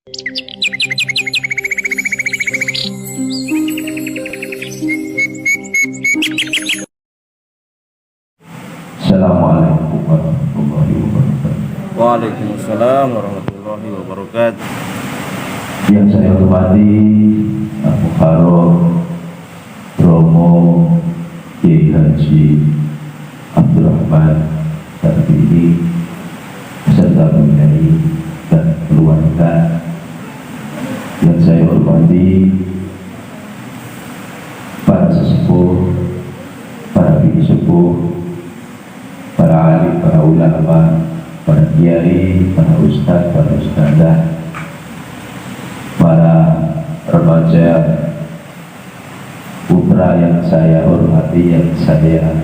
Assalamualaikum warahmatullahi wabarakatuh. Waalaikumsalam warahmatullahi wabarakatuh. Yang saya hormati Abu Farouk Romo Kiai Haji Abdurrahman Tarbini beserta Bunyai dan keluarga. Yang saya hormati para sesepuh, para bibi sepuh, para alim, para ulama, para kiai, para ustadz, para ustadzah, para remaja, putra yang saya hormati, yang saya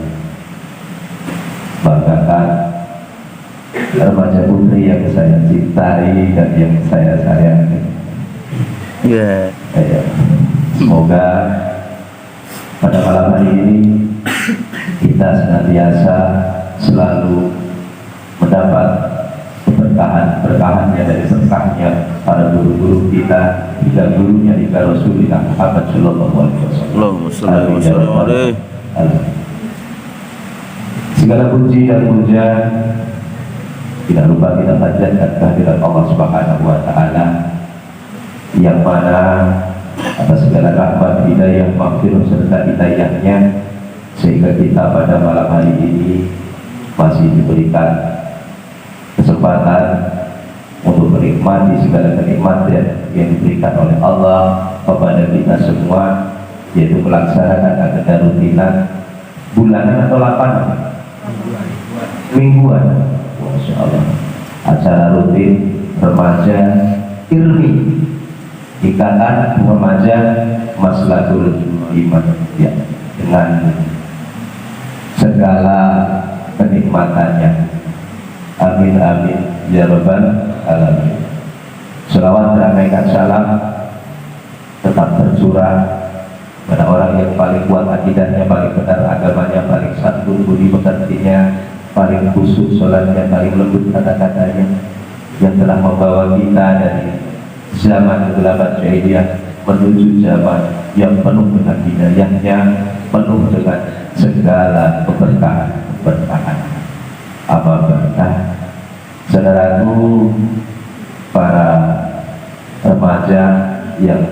banggakan, remaja putri yang saya cintai dan yang saya sayangi. Semoga pada malam hari ini kita senantiasa selalu mendapat keberkahan-berkahannya dari berkahnya para guru-guru kita, hingga gurunya hingga Rasulullah Muhammad Sallallahu Alaihi Wasallam. Segala puji dan pujian tidak lupa kita panjatkan kehadirat Allah Subhanahu Wa Taala, yang mana atas segala rahmat, hidayah, maghfirah serta hidayahnya, sehingga kita pada malam hari ini masih diberikan kesempatan untuk menikmati segala kenikmatan yang diberikan oleh Allah kepada kita semua, yaitu melaksanakan agenda rutinan bulanan atau lapanan mingguan, Masya Allah, acara rutin remaja ilmi Ikatan Remaja Maslahatul Iman, ya, dengan segala kenikmatannya. Amin amin ya rabbal alamin. Selawat beranaikan salam tetap tercurah pada orang yang paling kuat akidahnya, paling benar agamanya, paling santun budi pekertinya, paling khusyuk sholatnya, paling lembut kata-katanya, yang telah membawa kita dari zaman kegelapan jahiliyah menuju zaman yang penuh dengan hidayahnya, penuh dengan segala keberkahan. Apa berkah, saudaraku, para remaja yang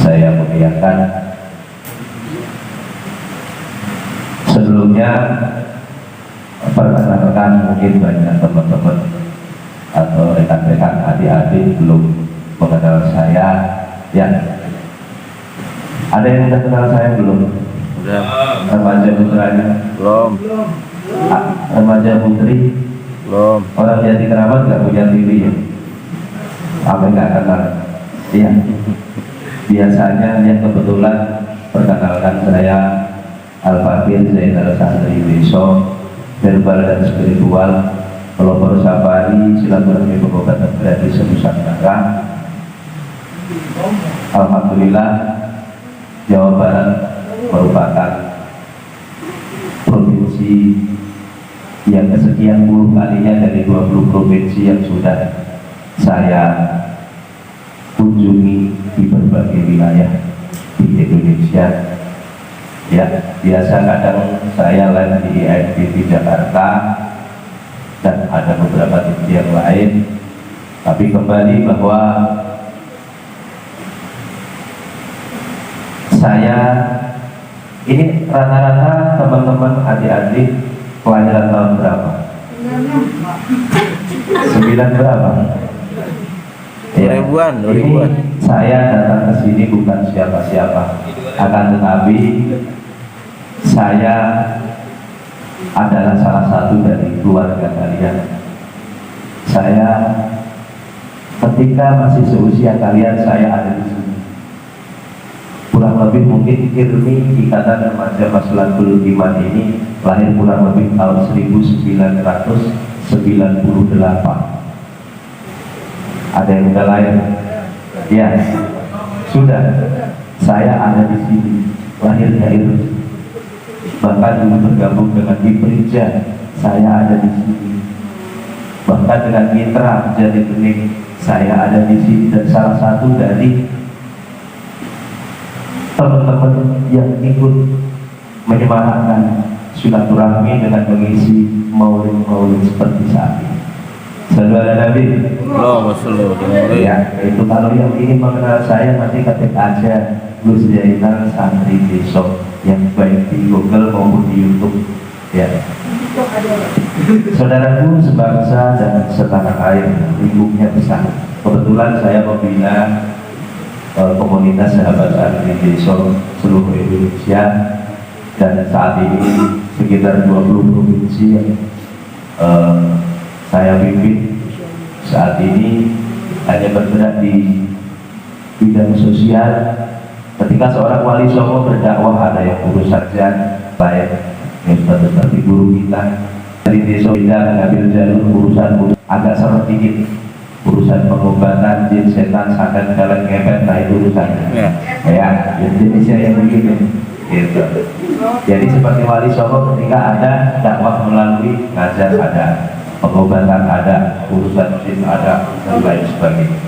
saya muliakan. Sebelumnya rekan-rekan, mungkin banyak teman-teman atau rekan-rekan adik-adik belum mengenal saya, ya. Ada yang sudah kenal saya belum? Udah. Remaja putranya? Belum. Remaja putri? Belum. Orang Jati Keramat nggak punya TV ya? Apa nggak kenal? Iya. Biasanya yang kebetulan perkenalkan saya Al-Fakir Zainal Santri Besok, verbal dan spiritual, pelopor safari, silaturahmi pengobatan gratis Nusantara. Alhamdulillah, Jawa Barat merupakan provinsi yang kesekian puluh kalinya dari 20 provinsi yang sudah saya kunjungi di berbagai wilayah di Indonesia. Ya, biasa kadang saya live di IMTV Jakarta dan ada beberapa TV yang lain, tapi kembali bahwa saya ini rata-rata teman-teman adik-adik kelahiran tahun berapa? 9 berapa? Ya, 2000-an. Saya datang ke sini bukan siapa-siapa, akan tetapi saya adalah salah satu dari keluarga kalian. Saya ketika masih seusia kalian, saya ada di sini. Kurang lebih mungkin IRMI, Ikatan Remaja Maslahatul Iman ini lahir kurang lebih tahun 1998. Ada yang sudah lahir? Ya, sudah. Saya ada di sini, lahirnya IRMI. Bahkan dulu bergabung dengan Iprija, saya ada di sini. Bahkan dengan Mitra Jadi Bening, saya ada di sini dan salah satu dari teman-teman yang ikut menyemarakan silaturahmi dengan mengisi maulid-maulid seperti saat ini. Sallu ala Nabi. Allahumma sholli wa sallim. Ya, itu kalau yang ingin mengenal saya nanti ketik aja Gus Zainal Santri Besok yang baik di Google maupun di YouTube. Ya. Saudaraku sebangsa dan setanah air, lingkupnya besar. Kebetulan saya membina komunitas sahabat santri Besok seluruh Indonesia, dan saat ini sekitar 20 provinsi yang saya pimpin. Saat ini hanya bergerak di bidang sosial. Ketika seorang wali songo berdakwah, ada yang urus sarjan baik yang seperti guru kita dari desa tidak mengambil jalur urusan agak seret dikit, urusan pengobatan jin setan santet kalian ngepet, nah itu urusannya ya Indonesia yang begini gitu. Jadi seperti wali songo ketika ada dakwah melalui ngajar, ada pengobatan, ada urusan jin, ada dan lain sebagainya.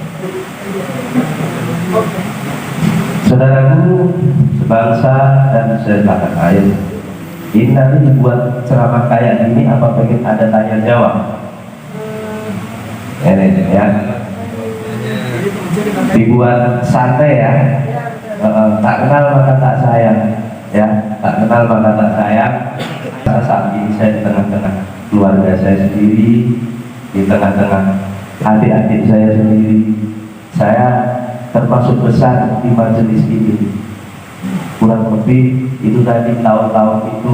Saudaraku sebangsa dan setanah air, ini nanti dibuat ceramah kayak gini apa pengen ada tanya jawab? Ini ya, dibuat santai ya. Tak kenal maka tak sayang, ya. Tak kenal maka tak sayang. Saat ini saya di tengah-tengah keluarga saya sendiri, di tengah-tengah adik-adik saya sendiri. Saya termasuk besar di majelis ini. Kurang lebih itu tadi tahun-tahun itu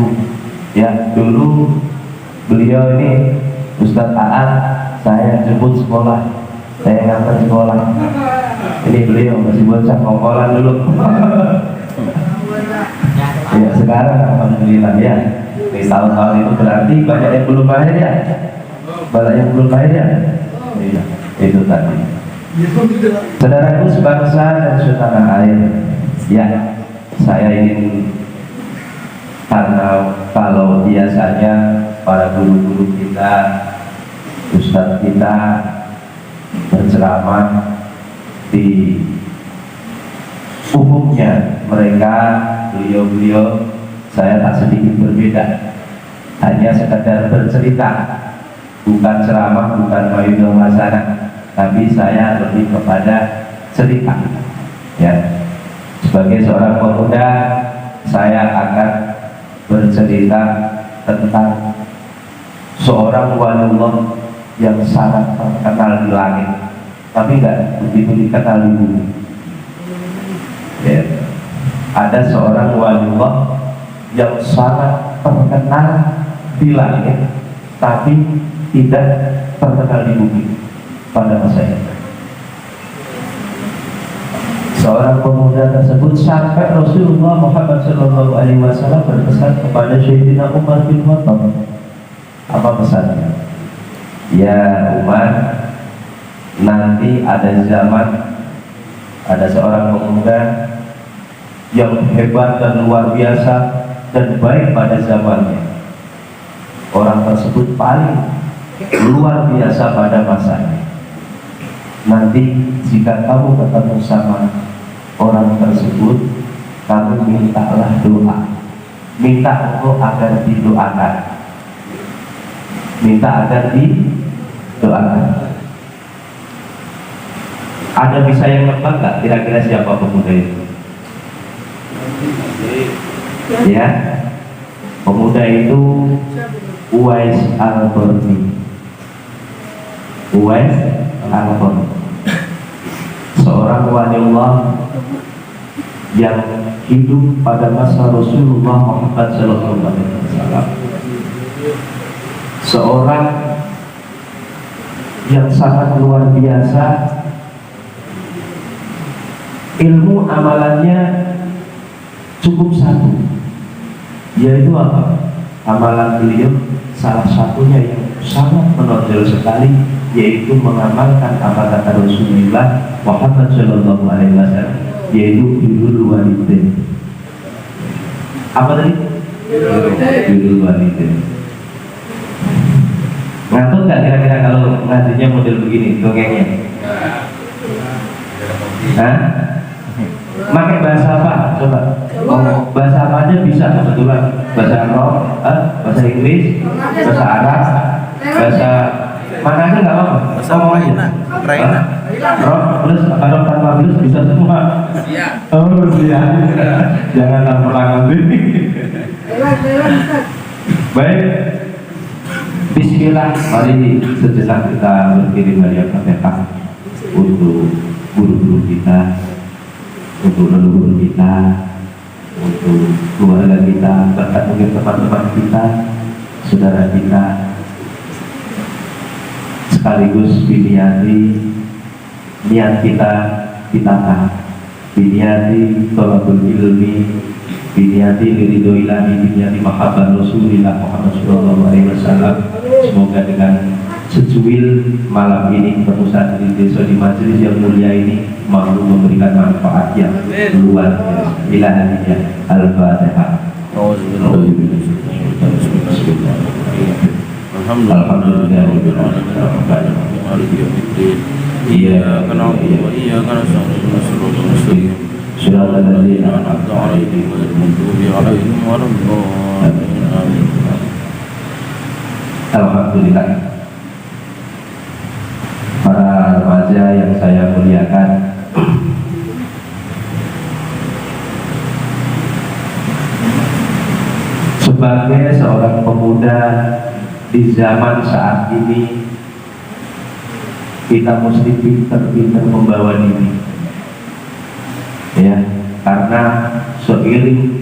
ya. Dulu beliau ini Ustadz Aan saya jemput sekolah, saya ngantar sekolah. Ini beliau masih bocah ngongkolan dulu. Ya sekarang alhamdulillah ya. Di tahun-tahun itu berarti banyak yang belum lahir ya. Banyak yang belum lahir ya. Iya, itu tadi. Saudaraku sebangsa dan setanah air, ya saya ingin, karena kalau biasanya para guru-guru kita, ustadz kita berceramah di umumnya mereka beliau-beliau, saya tak sedikit berbeda, hanya sekedar bercerita, bukan ceramah, bukan maidul hasanah, tapi saya lebih kepada cerita ya. Sebagai seorang pemuda, saya akan bercerita tentang seorang waliullah yang sangat terkenal di langit, tapi enggak begitu dikenal di bumi ya. Ada seorang waliullah yang sangat terkenal di langit, tapi tidak terkenal di bumi pada masa itu. Seorang pemuda tersebut sampai Rasulullah Muhammad SAW berpesan kepada Sayyidina Umar bin Khattab. Apa pesannya? Ya Umar, nanti ada zaman, ada seorang pemuda yang hebat dan luar biasa dan baik pada zamannya. Orang tersebut paling luar biasa pada masanya. Nanti jika kamu ketemu sama orang tersebut, kamu mintalah doa, minta engkau agar didoakan, minta agar didoakan. Ada bisa yang nebak nggak kira-kira siapa pemuda itu? Ya, pemuda itu Uwais al-Qarni. Uwais al-Qarni, seorang waliullah yang hidup pada masa Rasulullah Muhammad SAW. Seorang yang sangat luar biasa, ilmu amalannya cukup satu, yaitu apa? Amalan beliau salah satunya yang sangat menonjol sekali, yaitu mengamalkan apa kata Rasulullah Muhammad SAW, yaitu birrul walidain. Apa tadi? Birrul walidain. Ngantuk nggak kira-kira kalau ngajinya model begini dongengnya? Hah? Pakai bahasa apa? Coba. Oh, bahasa apa aja bisa kebetulan. Bahasa Arab, bahasa Inggris, bahasa Arab, bahasa mana aja nggak apa-apa. Bahasa Ukraina. Rob plus Arab tanpa plus bisa semua. Oh iya. Jangan lama ini. Baik. Bismillah. Mari sejenak kita berkirim hadiah Fatihah untuk guru-guru kita, untuk leluhur kita, untuk keluarga kita, bahkan mungkin teman-teman kita, saudara kita, sekaligus biniati niat kita ditata, biniati tolabul ilmi, biniati liridho ilahi, biniati mahabbah Rasulillah Muhammad sallallahu alaihi wasallam. Semoga dengan secuil malam ini ketemu saat di desa di majelis yang mulia ini mampu memberikan manfaat yang luar biasa. Ilahiyah Al-Fatihah. Iyyaka na'budu wa iyyaka nasta'in ihdinas siratal Siratal ladzina an'amta 'alaihim ghairil maghdubi 'alaihim waladdallin. Amin. Alhamdulillah. Para remaja yang saya muliakan, sebagai seorang pemuda di zaman saat ini, kita mesti pintar-pintar membawa diri, ya, karena seiring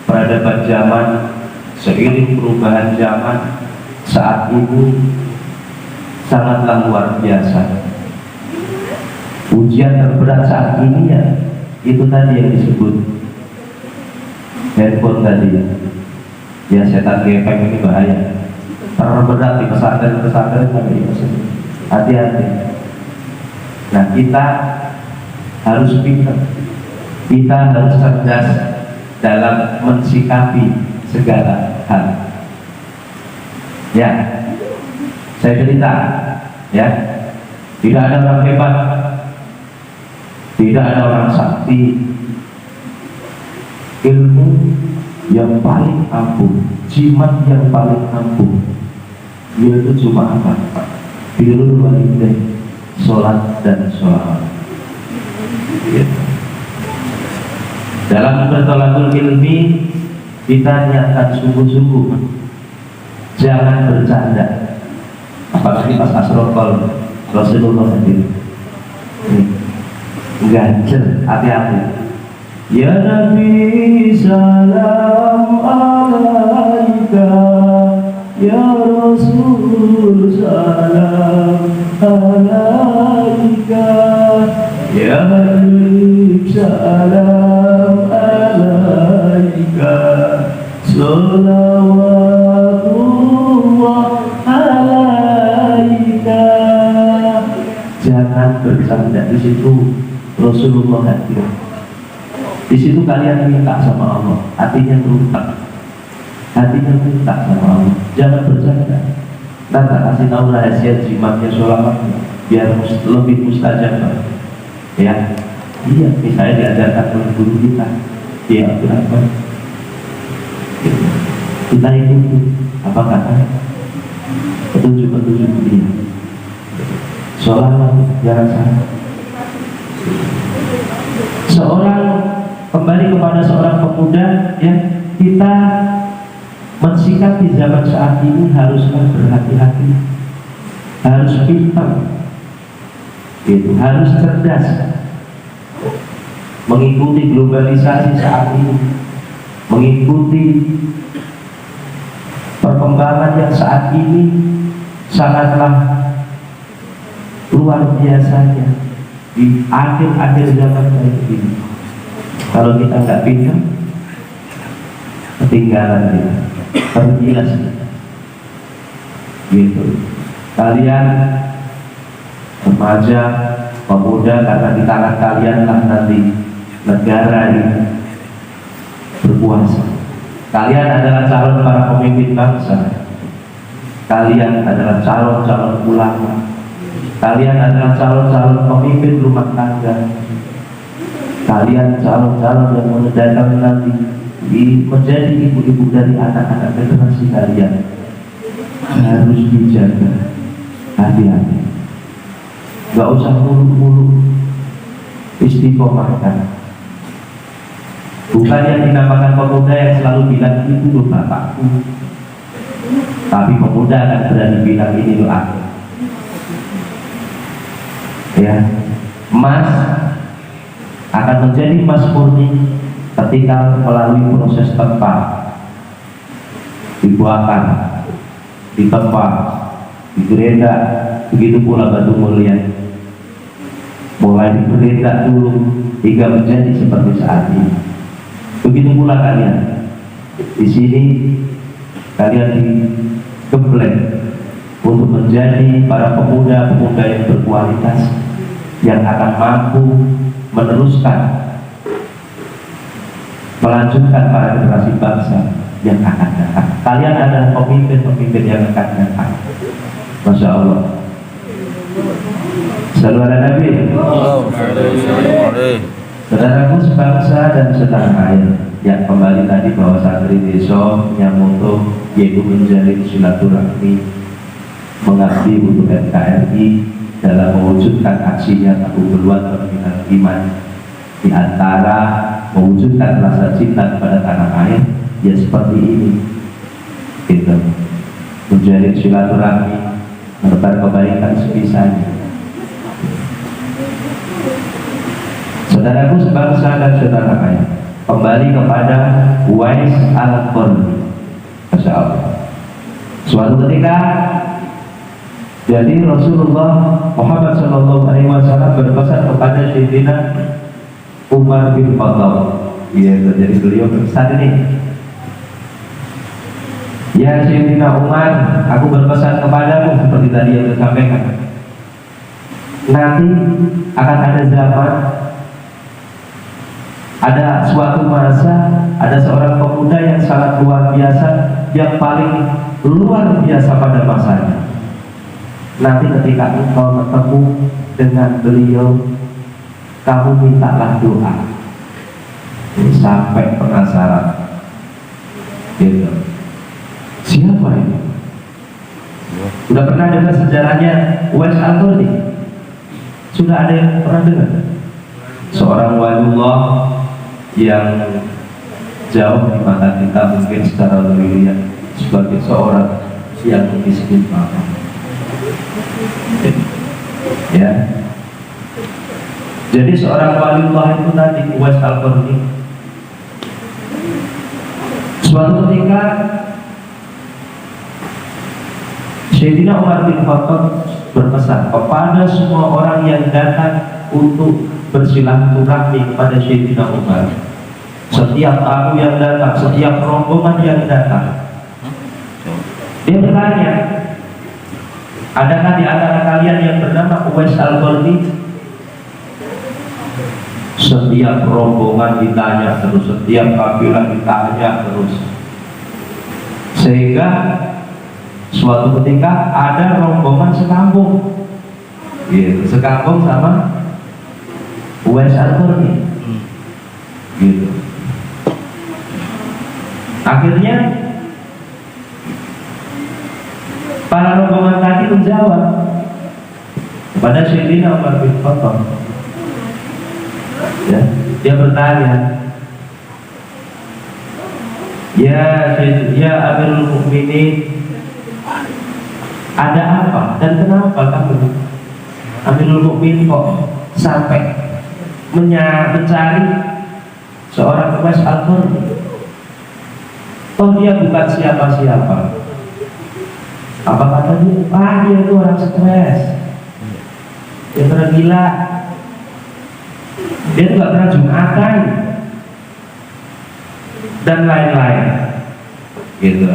peradaban zaman, seiring perubahan zaman saat ini sangatlah luar biasa. Ujian terberat saat ini ya itu tadi yang disebut handphone tadi ya, setan gepeng ini bahaya. Terberat di pesantren hati-hati. Nah, kita harus pintar, kita harus cerdas dalam mensikapi segala hal. Ya, saya cerita, ya, tidak ada orang hebat, tidak ada orang sakti. Ilmu yang paling ampuh, jimat yang paling ampuh, yaitu cuma apa? Birrul walidain, sholat dan sholawat. Ya. Dalam bertolakul ilmi kita niatkan sungguh-sungguh, jangan bercanda. Apalagi pas asrokol Rasulullah hadir, ganjel, hati-hati. Ya Nabi salam alaika, ya Rasul salam alaika, ya Habib salam alaika, salawatullah alaika. Jangan bercanda. Di situ Rasulullah hadir. Di situ kalian minta sama Allah, hatinya minta sama Allah. Jangan bercanda. Nanti kasih tahu rahasia jimatnya sholawatnya biar lebih mustajab. Ya, iya. Misalnya diajarkan oleh guru kita, dia berapa? Kita ikuti apa kata petunjuk dia. Sholawat jangan salah. Kembali kepada seorang pemuda, ya, kita mensikapi zaman saat ini haruslah berhati-hati, harus pintar, itu harus cerdas, mengikuti globalisasi saat ini, mengikuti perkembangan yang saat ini sangatlah luar biasanya di akhir-akhir zaman kayak begini. Kalau kita nggak pintar, ketinggalan kita, tergilas gitu. Kalian remaja, pemuda, karena di tangan kalian lah nanti negara ini berkuasa. Kalian adalah calon para pemimpin bangsa. Kalian adalah calon-calon ulama. Kalian adalah calon-calon pemimpin rumah tangga. kalian calon-calon yang mendatang nanti menjadi ibu-ibu dari anak-anak generasi kalian harus dijaga, hati-hati, nggak usah muluk-muluk, istiqomahkan. Bukan yang dinamakan pemuda yang selalu bilang itu loh bapakku, tapi pemuda akan berani bilang ini loh aku. Ya, emas akan menjadi emas murni ketika melalui proses tempat, dibuahkan, ditempa, digeledah. Begitu pula batu mulia, mulai digeledah dulu hingga menjadi seperti saat ini. Begitu pula kalian di sini, kalian digembleng untuk menjadi para pemuda-pemuda yang berkualitas, yang akan mampu meneruskan, melanjutkan para generasi bangsa yang akan datang. Kalian adalah pemimpin-pemimpin yang akan datang. Masya Allah. Salam ala Nabi. Saudaraku sebangsa dan setanah air, yang kembali tadi bahwa santri desa yang moto yaitu menjalin silaturahmi, mengabdi untuk NKRI dalam mewujudkan aksinya Tahu Beluan Pembinaan Iman, di antara mewujudkan rasa cinta kepada tanah air, ya seperti ini, gitu. Menjalin silaturahmi, menebar kebaikan sebisanya. Saudaraku sebangsa dan setanah air, kembali kepada Uwais Al-Qarni. Masya Allah. Suatu ketika, jadi Rasulullah Muhammad SAW berpesan kepada Sayyidina Umar bin Khattab. Iya, jadi beliau berpesan ini. Ya Sayyidina Umar, aku berpesan kepadamu seperti tadi yang saya sampaikan. Nanti akan ada zaman, ada suatu masa, ada seorang pemuda yang sangat luar biasa, yang paling luar biasa pada masanya. Nanti ketika engkau bertemu dengan beliau, kamu mintalah doa. Sampai penasaran, gitu. Siapa ini? Sudah pernah dengar sejarahnya Uwais Al-Qarni? Sudah ada yang pernah dengar? Seorang waliullah yang jauh di mata kita mungkin secara dirinya sebagai seorang yang miskin banget, ya. Jadi seorang waliullah itu tadi Uwais Al-Qarni, suatu ketika Sayyidina Umar bin Khattab berpesan kepada semua orang yang datang untuk bersilaturahmi kepada Sayyidina Umar. Setiap tamu yang datang, setiap rombongan yang datang, dia bertanya, adakah di antara kalian yang bernama Uwais Al-Qarni? Setiap rombongan ditanya terus, setiap kafilah ditanya terus, sehingga suatu ketika ada rombongan sekampung, gitu, sekampung sama Uwais Al-Qarni, gitu. Akhirnya para rombongan tadi menjawab kepada Sayyidina Umar bin Khattab, ya, dia bertanya, ya Amirul Mukminin, ada apa dan kenapa kamu Amirul Mukminin kok sampai mencari seorang Uwais Al-Qarni? Oh, dia bukan siapa-siapa. Apa kata dia? Ah, dia itu orang stres, dia pernah gila, dia juga pernah Jumatan dan lain-lain, gitu.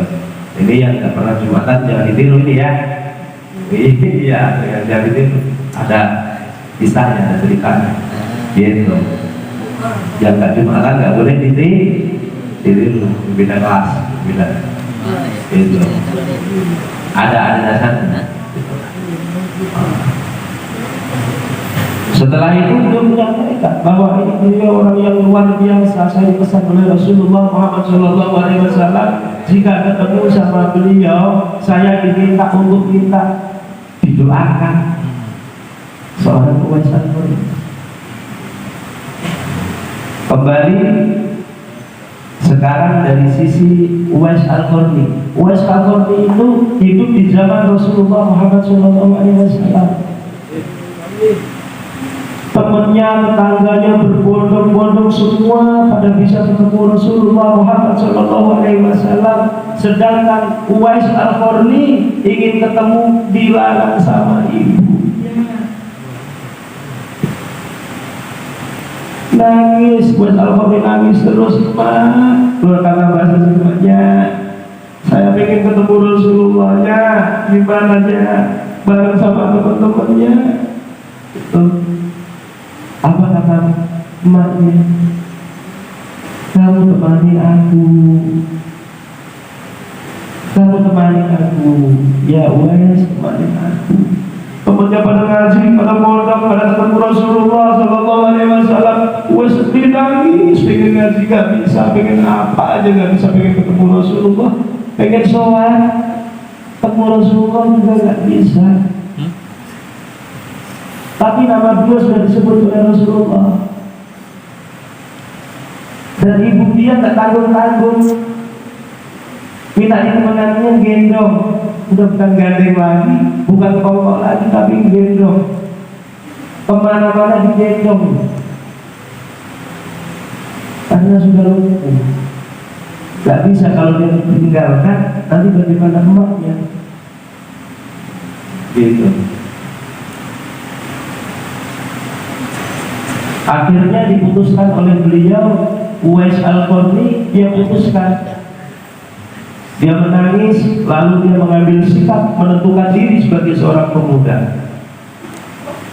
Ini yang tidak pernah Jumatan jangan ditiru ini ya. Iya, jangan ditiru. Ada kisahnya, ada ceritanya, gitu. Yang nggak Jumatan nggak boleh ditiru, beda kelas, beda. Gitu. Ada dasarnya. Setelah itu beliau menyampaikan bahwa ini beliau orang yang luar biasa. Saya dipesan oleh Rasulullah Muhammad SAW, jika ketemu sama beliau, saya diminta untuk minta didoakan. Seorang Uwais Al-Qarni. Kembali sekarang dari sisi Uwais Al-Qarni. Uwais Al-Qarni itu hidup di zaman Rasulullah Muhammad SAW. Temannya, tetangganya berbondong-bondong semua pada bisa ketemu Rasulullah Muhammad SAW. Sedangkan Uwais Al-Qarni ingin ketemu dilarang sama ibunya. Nangis, Uwais Al-Qarni nangis terus, "Mak," keluarkan bahasa semuanya, "saya pengen ketemu Rasulullahnya, gimana aja bareng sama teman-temannya." Apa kata emaknya? "Kamu temani aku, kamu temani aku, ya Uwais, temani aku." Temannya pada ngaji, pada mondok, pada ketemu Rasulullah SAW. Uwais sendiri nangis, pengen ngaji gak bisa, pengen apa aja gak bisa, pengen ketemu Rasulullah, pengen sholat, ketemu Rasulullah juga gak bisa. Tapi nama beliau sudah disebut oleh Rasulullah. Dan ibu dia tak tanggung-tanggung, minta ditemenannya gendong. Udah bukan gandeng lagi, bukan kongkol lagi, tapi gendong. Kemana-mana digendong. Karena sudah lumpuh. Gak bisa kalau dia ditinggalkan, nanti bagaimana emaknya. Gitu. Akhirnya diputuskan oleh beliau, Uwais Al-Qarni, dia putuskan. Dia menangis, lalu dia mengambil sikap, menentukan diri sebagai seorang pemuda.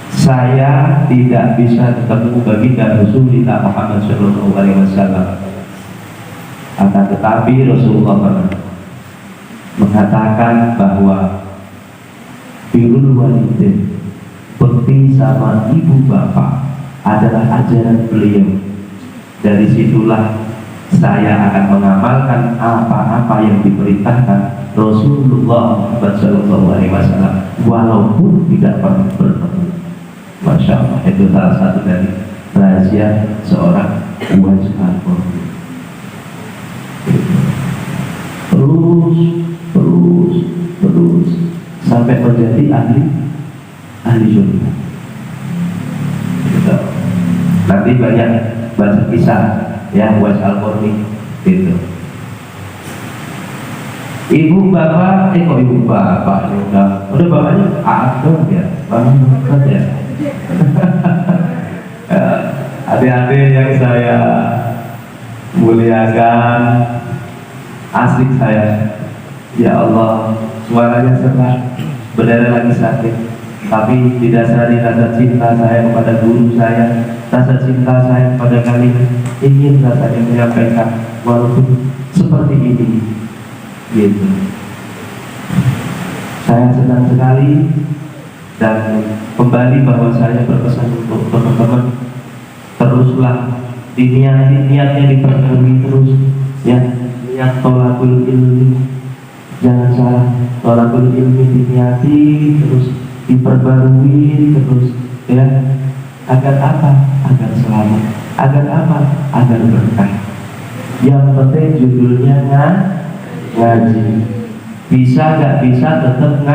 Saya tidak bisa ketemu baginda Rasulullah Muhammad SAW. Akan tetapi Rasulullah pernah mengatakan bahwa birrul walidain, bekti sama ibu bapak, adalah ajaran beliau. Dari situlah saya akan mengamalkan apa-apa yang diperintahkan Rasulullah Muhammad SAW, walaupun tidak pernah bertemu. Masya Allah, itu salah satu dari rahasia seorang Uwais Al-Qarni. Terus sampai menjadi ahli surga. Nanti banyak baca kisah ya Uwais Al-Qarni itu. Ibu bapak, kok ibu bapak udah bapaknya ada ya, banget ya. Adik-adik yang saya muliakan, asik saya. Ya Allah, suaranya serak, benar lagi sakit, tapi didasari rasa cinta saya kepada guru saya, rasa cinta saya kepada kalian, ingin rasanya menyampaikan walaupun seperti ini gitu. Saya senang sekali dan kembali bahwa saya berpesan untuk teman-teman, teruslah diniati, niatnya diperbarui terus ya, niat tolakul ilmi, jangan salah, tolakul ilmi diniati terus, diperbarui terus ya. Agar apa? Agar selamat. Agar apa? Agar berkah. Yang penting judulnya ngaji. Bisa gak bisa tetap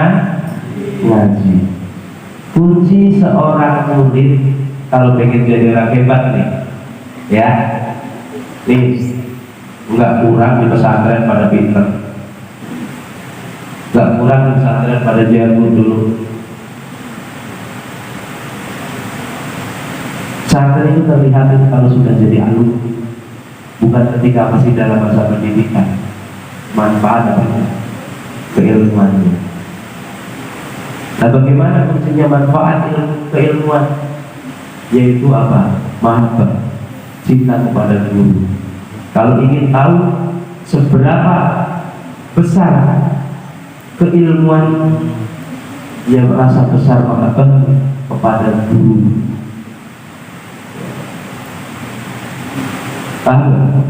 ngaji. Kunci seorang murid kalau pengen jadi orang hebat nih, ya, nih, nggak kurang di pesantren pada pinter, nggak kurang di pesantren pada jago dulu. Pesantren itu terlihat kalau sudah jadi alumni, bukan ketika masih dalam masa pendidikan. Manfaat apa? Keilmuannya. Nah, bagaimana kuncinya manfaat keilmuan? Yaitu apa? Mahabbah, cinta kepada guru. Kalau ingin tahu seberapa besar keilmuan, dia merasa besar mahabbah kepada guru. Paham?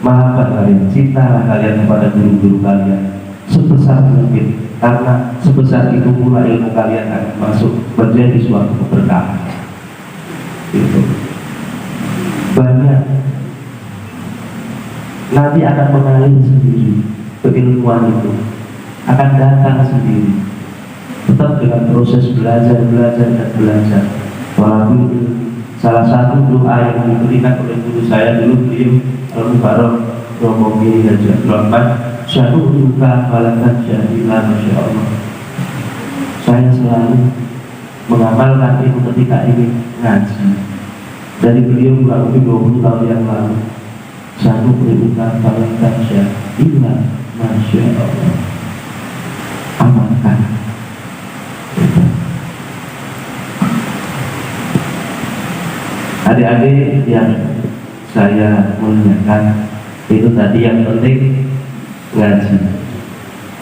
Maafkan kalian, cintalah kalian kepada guru-guru kalian sebesar mungkin, karena sebesar itu pula ilmu kalian akan masuk menjadi suatu keberkahan. Itu banyak nanti akan mengalir sendiri, keilmuan itu akan datang sendiri, tetap dengan proses belajar dan belajar. Walaupun salah satu doa yang diberikan oleh guru saya dulu, beliau Al-Mubarak Romogi Raja Rahman, syaruka falakan syahila, Masya Allah. Saya selalu mengamalkan itu ketika ingin ngaji. Dari beliau kurang lebih 20 tahun yang lalu. Syaruka falakan syahila, Masya Allah. Amalkan. Adik-adik yang saya muliakan, itu tadi yang penting ngaji,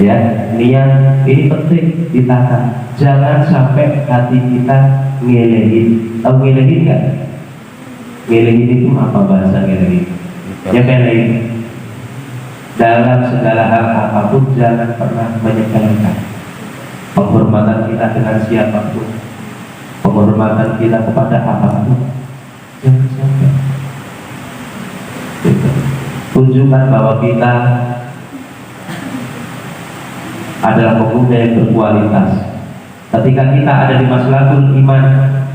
ya, niat ini penting ditata. Jangan sampai hati kita ngelehin. Tahu ngelehin nggak? Ngelehin itu apa bahasa ngelehin? Nyepelein. Dalam segala hal apapun jangan pernah menyepelekan. Penghormatan kita dengan siapapun, penghormatan kita kepada apapun, jangan sampai. Tunjukkan bahwa kita adalah pemuda yang berkualitas. Ketika kita ada di Maslahul Iman,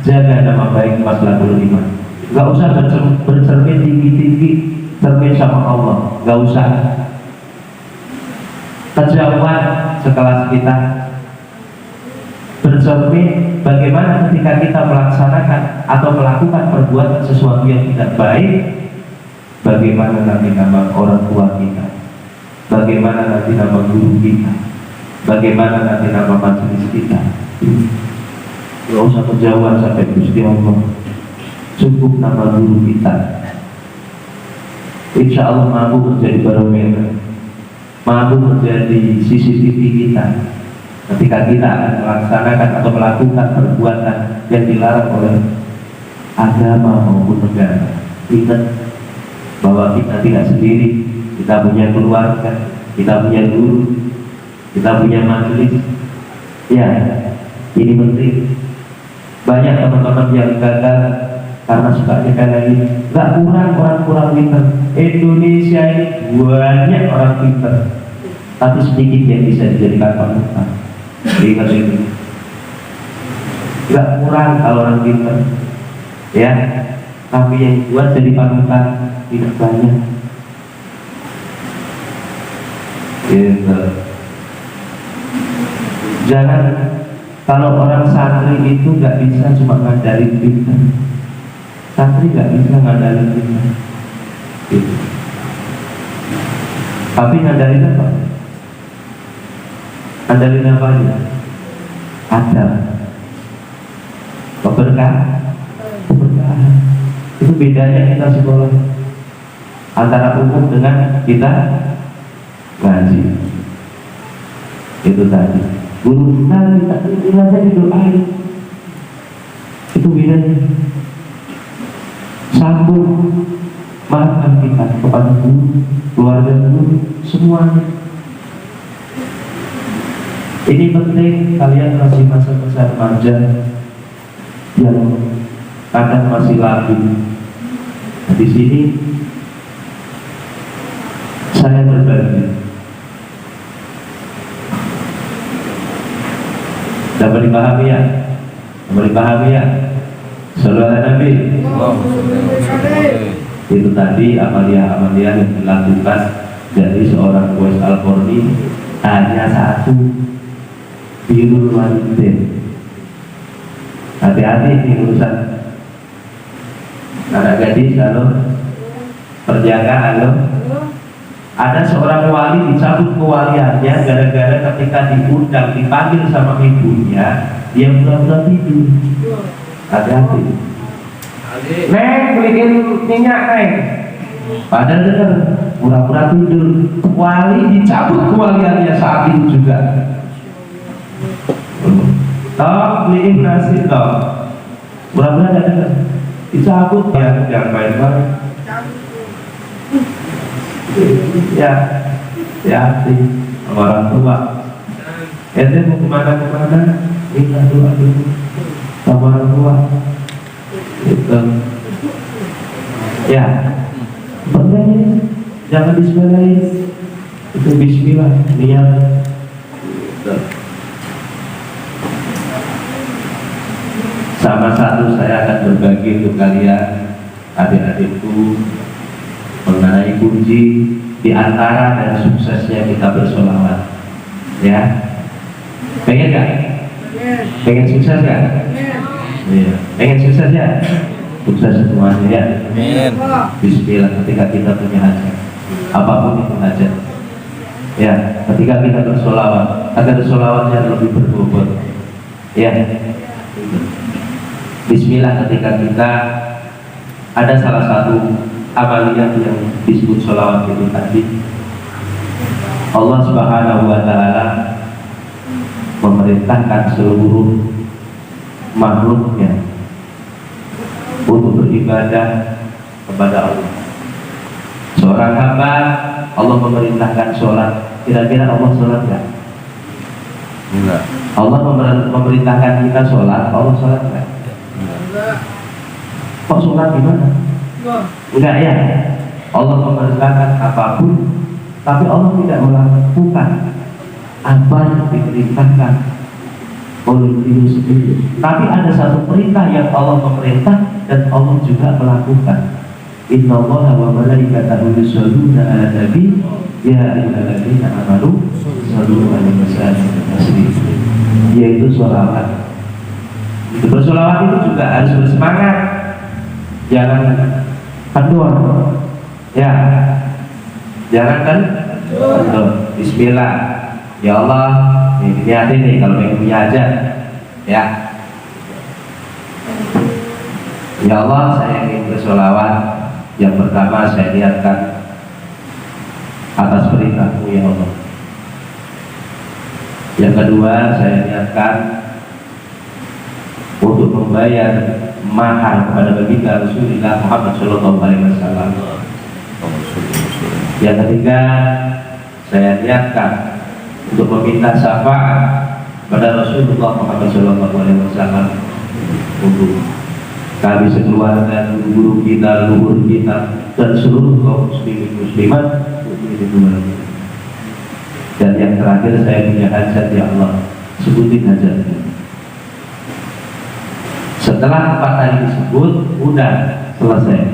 jaga nama baik Maslahul Iman. Gak usah bercermin tinggi-tinggi, cermin sama Allah. Gak usah. Kejauhan sekelas kita, bercermin bagaimana ketika kita melaksanakan atau melakukan perbuatan sesuatu yang tidak baik, bagaimana nanti nama orang tua kita, bagaimana nanti nama guru kita, bagaimana nanti nama majelis kita. Gak usah kejauhan sampai Gusti Allah, cukup nama guru kita. Insya Allah mampu menjadi barometer, mampu menjadi CCTV kita ketika kita akan melaksanakan atau melakukan perbuatan yang dilarang oleh agama maupun negara. Ingat bahwa kita tidak sendiri, kita punya keluarga, kita punya guru, kita punya majelis. Ya, ini penting. Banyak teman-teman yang gagal karena suka nyepelein. Gak kurang orang kurang pinter. Indonesia ini banyak orang pinter, tapi sedikit yang bisa dijadikan panutan. Ingat itu. Gak kurang kalau orang pinter, ya. Tapi yang buat jadi panutan tidak banyak. Gitu. Jangan, kalau orang santri itu nggak bisa cuma ngandalin pinter. Santri nggak bisa ngandalin pinter. Gitu. Tapi ngandalin apa? Ngandalin apa aja? Ada keberkahan. Itu bedanya kita sekolah antara umum dengan kita ngaji. Itu tadi guru kita aja didoain. Itu bedanya. Sambung maafkan kita kepada guru, keluarga guru, semuanya. Ini penting. Kalian masih masa-masa remaja yang kadang masih labil. Nah, di sini saya berbagi. Dapat dipahami ya? Dapat dipahami ya? Sallallahu Nabi. Itu tadi amalia-amalia yang dilakukan dari seorang Uwais Al-Qarni, hanya satu, birrul walidain. Hati-hati ini urusan anak gadis. Halo, perjaka. Halo. Ada seorang wali dicabut kewaliannya gara-gara ketika diundang, dipanggil sama ibunya, dia pura-pura tidur. Hati-hati. Neng, beliin minyak, Neng. Padahal dengar, pura-pura tidur. Wali dicabut kewaliannya saat itu juga. Toh, beliin nasi, toh. Pura-pura tidak dengar. dicabut ya, jangan main-main. Ya, hati orang tua. Ente mau kemana-kemana, minta doa dulu sama orang tua. Itu. Ya, boleh. Jangan disebelain. Itu bismillah, niat. Sama satu saya akan berbagi untuk kalian, adik-adikku, mengenai kunci di antara dan suksesnya kita bersolawat. Ya, pengen gak? Pengen sukses gak? Iya, pengen sukses ya? Sukses semuanya ya. Amin. Bismillah ketika kita punya hajat, apapun itu hajat. Ya, ketika kita bersolawat, agar solawatnya lebih berbobot. Ya, Bismillah ketika kita ada salah satu amaliyah yang disebut solawat itu tadi. Allah Subhanahu wa Ta'ala memerintahkan seluruh makhluknya untuk beribadah kepada Allah. Seorang hamba Allah memerintahkan sholat. Kira-kira Allah sholat nggak? Enggak. Allah memerintahkan kita sholat. Allah sholat nggak? Kok sholat gimana? Enggak ya. Allah memerintahkan apapun, tapi Allah tidak melakukan apa yang diperintahkan oleh diri sendiri. Tapi ada satu perintah yang Allah memerintah dan Allah juga melakukan. Innallaha wa malaikatahu yusholluna 'alan nabi ya ayyuhalladzina amanu shollu 'alaihi wa sallimu taslima. Yaitu sholawat. Itu bersolawat itu juga harus bersemangat. Jangan kendor. Ya. Jangan kendor. Bismillah. Ya Allah, ini hati nih kalau yang punya hajat. Ya. Ya Allah, saya ingin bersolawat. Yang pertama saya niatkan atas perintahmu ya Allah. Yang kedua saya niatkan untuk membayar mahar kepada baginda Rasulullah Muhammad Sallallahu Alaihi Wasallam. Yang ketiga saya niatkan untuk meminta syafaat pada Rasulullah Muhammad Sallallahu Alaihi Wasallam untuk kami sekeluarga, guru kita, leluhur kita, dan seluruh kaum muslimin muslimat. Dan yang terakhir saya punya hajat ya Allah, sebutin hajatnya. Setelah empat tadi disebut, udah selesai.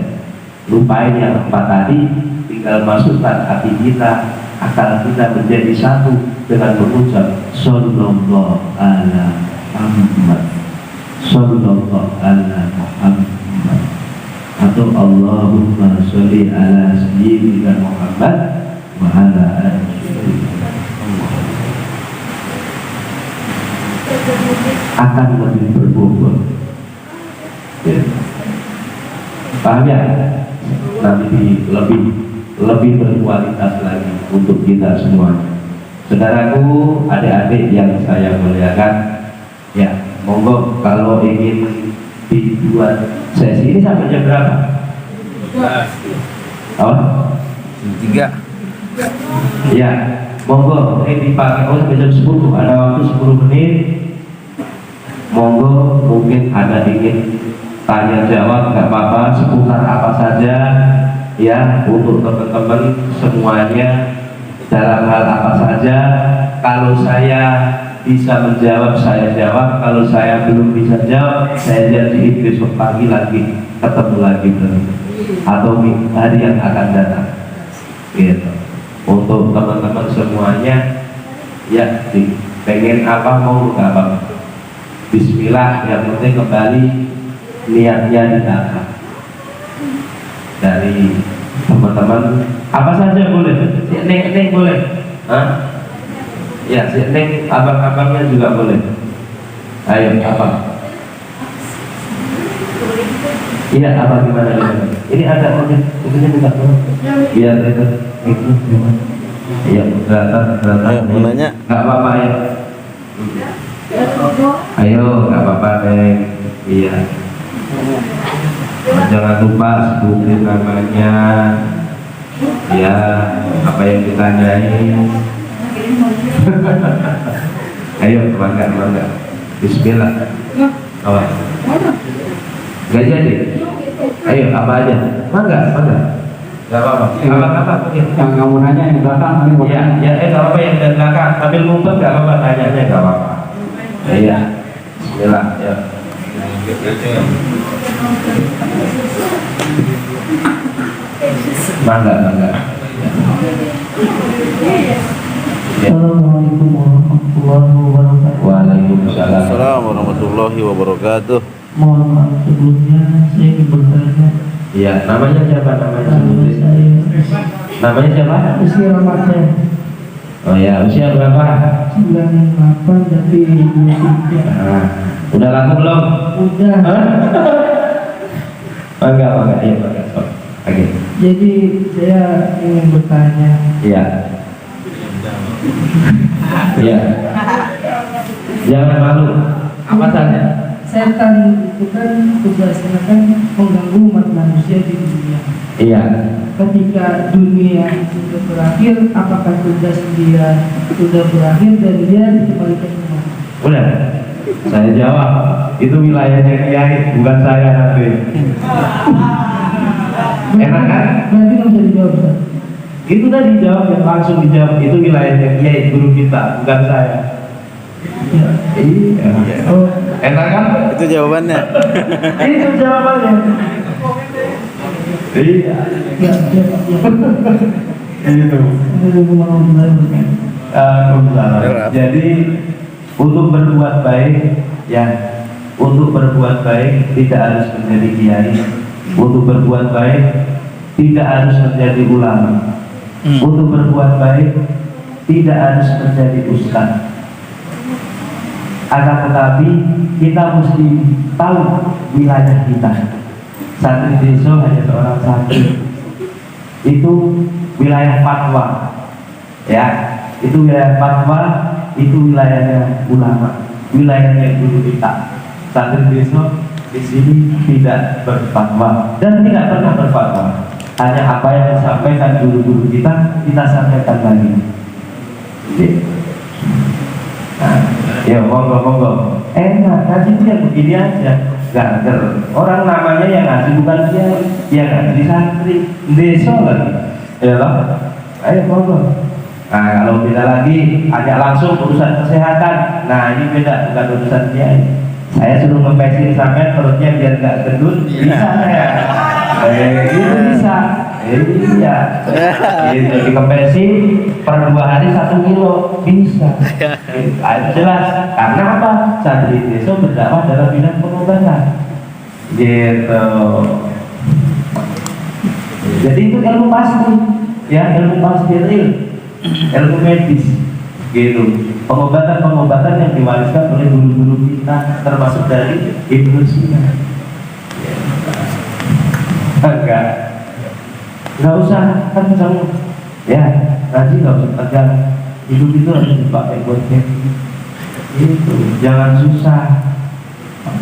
Lupain yang empat tadi, tinggal masukkan hati kita, akal kita menjadi satu dengan mengucap Sallallahu ala Muhammad, Sallallahu ala Muhammad, atau Allahumma sholli ala sayyidina Muhammad wa ala alihi. Akan lebih berbobot. Ya. Paham ya? Nanti lebih berkualitas lagi untuk kita semua. Saudaraku, adik-adik yang saya muliakan, ya monggo kalau ingin dibuat sesi ini sampai jam berapa? Oh? 3. Ya, monggo ini dipakai sampai jam 10. Ada waktu 10 menit. Monggo mungkin ada ingin tanya jawab nggak apa-apa seputar apa saja ya untuk teman-teman semuanya dalam hal apa saja. Kalau saya bisa menjawab saya jawab, kalau saya belum bisa jawab saya janji besok pagi lagi ketemu lagi atau hari yang akan datang gitu. Untuk teman-teman semuanya ya pengen apa mau nggak apa. Bismillah, yang penting kembali niatnya ditata dari teman-teman apa saja boleh, neng boleh, hah? Ya, neng abang-abangnya juga boleh. Ayo apa? Iya apa gimana? Ini ada mungkin minta tolong biar itu gimana? Iya datang. Ayo mau nanya? Nggak apa-apa ya. Ayo, nggak apa-apa neng. Iya. Jangan lupa sebutin namanya, ya apa yang ditanyain. Ayo bangga. Bismillah. Apa? Gak jadi. Ayo apa aja? Bangga. Gak apa-apa. Apa? Yang kamu nanya yang belakang kami Ya, gak apa-apa yang dari belakang. Sambil ngumpet gak apa-apa, tanyanya gak apa-apa. Iya. Bismillah. Ya. Bangga. Assalamualaikum warahmatullahi wabarakatuh. Waalaikumsalam. Assalamualaikum warahmatullahi wabarakatuh. Mohon maaf sebelumnya saya ingin bertanya. Iya, namanya siapa? Namanya Nama sebutin. saya Namanya siapa? usia Ramadan Oh ya, usia berapa? 98 dari 23. Nah, udah laku belum? Udah. Bangga. Iya, bangga. Oke. Jadi saya ingin bertanya. Iya. Jangan malu. Apa saja? Setan itu kan tugasnya kan mengganggu umat manusia di dunia. Iya. Ketika dunia sudah berakhir, apakah tugas dia sudah berakhir dan dia dikembalikan ke mana? Udah. Saya jawab. Itu wilayahnya Kiai, bukan saya nanti. Enak kan? Berarti nggak bisa dijawab, Ustaz. Itu tadi jawab yang langsung dijawab. Itu wilayahnya Kiai, guru kita, bukan saya. Ya. Iya. Oh, Enak kan? Itu jawabannya. Itu jawabannya. Iya. ya. Itu. Assalamualaikum warahmatullahi wabarakatuh. Waalaikumsalam. Jadi untuk berbuat baik, ya, untuk berbuat baik tidak harus menjadi kiai. Untuk berbuat baik tidak harus menjadi ulama. Untuk berbuat baik tidak harus menjadi ustaz. Akan tetapi kita mesti tahu wilayah kita. Santri desa hanya seorang santri. Itu wilayah fatwa, ya. Itu wilayah fatwa, itu wilayahnya ulama, wilayahnya guru kita. Santri desa di sini tidak berfatwa dan tidak pernah berfatwa. Hanya apa yang disampaikan guru-guru kita sampaikan lagi. Gitu. Nah, ya monggo. Enak, ngaji itu yang begini aja. Gagal. Orang namanya yang ngaji bukan dia, yang ngaji di santri, desa lagi. Ya loh. Ayo monggo. Nah, kalau beda lagi, ajak langsung urusan kesehatan. Nah, ini beda, bukan urusan kiai. Saya suruh ngepesin sampai perutnya biar nggak gendut, bisa ya? Itu bisa. Iya. Itu dikepesin per 2 hari 1 kilo bisa. Jelas. Karena apa? Santri desa berdakwah dalam bidang pengobatan. Gitu. Jadi itu ilmu pasti, ya ilmu pasti real, ilmu medis, gitu. Pengobatan yang diwariskan oleh guru-guru kita, termasuk dari Ibnu Sina. Nggak usah kan kamu, ya ngaji nggak usah tegang, itu harus dipakai buat itu, jangan susah.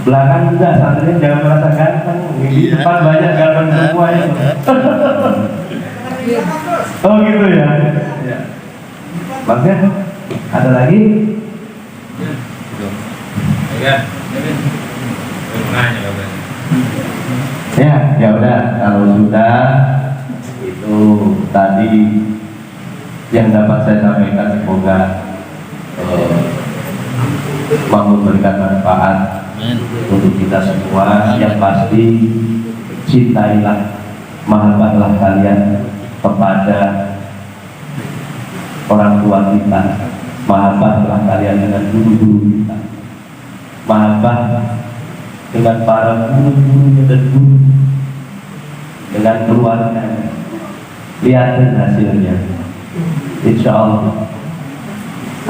Belakang juga santrinya jangan merasa ganteng, di depan banyak ganteng semua itu. Oh gitu ya. Makanya ada lagi? Ya udah, kalau sudah itu tadi yang dapat saya sampaikan, semoga memberikan manfaat untuk kita semua. Yang pasti cintailah, mahabbatlah kalian kepada orang tua kita, mahabbatlah kalian dengan guru-guru kita, mahabbah dengan para guru-guru dan guru, dengan keluarga. Lihatin hasilnya, insya Allah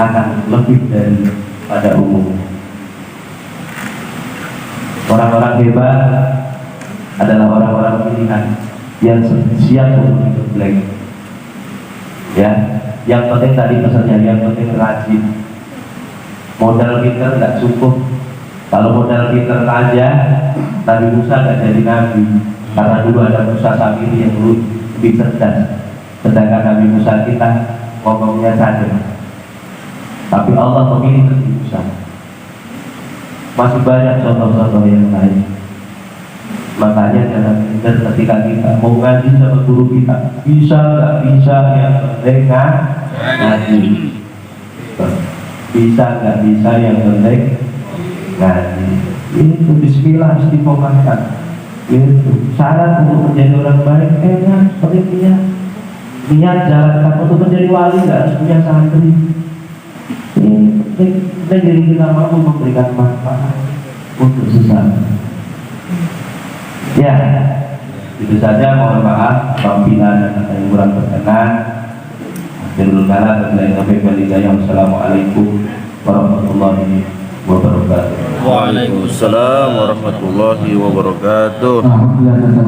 akan lebih daripada umum. Orang-orang hebat adalah orang-orang pilihan yang siap untuk digembleng. Ya, yang penting tadi pesannya, yang penting rajin. Modal kita tidak cukup. Kalau modal kita aja Nabi Musa gak jadi nabi karena dulu ada Musa Samiri yang lebih cerdas, sedangkan Nabi Musa kita ngomongnya saja. Tapi Allah memilih Nabi Musa. Masih banyak contoh-contoh yang lain. Makanya jangan minder ketika kita mau ngaji sama guru kita, bisa nggak bisa yang penting ngaji, bisa nggak bisa yang penting ngaji. Itu Bismillah istiqomahkan. Itu syarat untuk menjadi orang baik. Seperti niat jalankan untuk menjadi wali nggak harus punya santri. Ini penting jadi kita mampu memberikan manfaat untuk sesama. Ya, itu saja. Mohon maaf apabila ada kata yang kurang berkenan. Akhirul kalam, wassalamualaikum warahmatullahi wabarakatuh. Waalaikumsalam warahmatullahi wabarakatuh. Alhamdulillah.